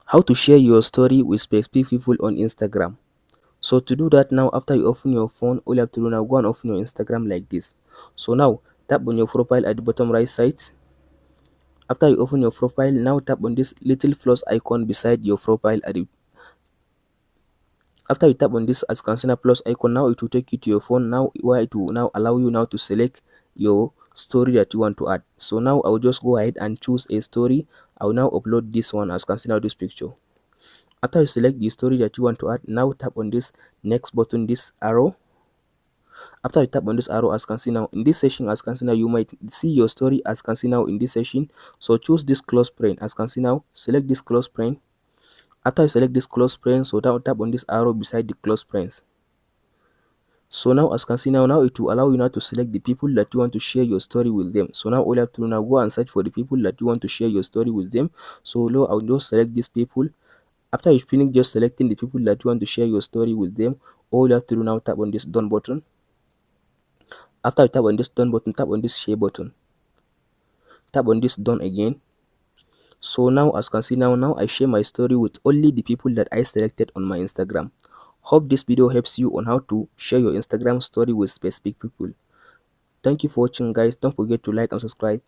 How to share your story with specific people on Instagram. So to do that, now after you open your phone, all you have to do now, go and open your Instagram like this. So now tap on your profile at the bottom right side. After you open your profile, now tap on this little plus icon beside your profile at the after you tap on this as consider plus icon, now it will take you to your phone, now where it will now allow you now to select your story that you want to add. So now I will just go ahead and choose a story. I will now upload this one as consider this picture. After you select the story that you want to add, now tap on this next button, this arrow. After you tap on this arrow, as can see now in this session, as can see now, you might see your story as can see now in this session. So choose this close friend, as can see now, select this close friend. After you select this close friend, so now tap on this arrow beside the close friends. So now as can see now it will allow you now to select the people that you want to share your story with them. So now all you have to do now, go and search for the people that you want to share your story with them. So now I'll just select these people. After you finish just selecting the people that you want to share your story with them, all you have to do now, tap on this done button. After you tap on this done button, tap on this share button. Tap on this done again. So now as can see now I share my story with only the people that I selected on my Instagram. Hope this video helps you on how to share your Instagram story with specific people. Thank you for watching guys. Don't forget to like and subscribe.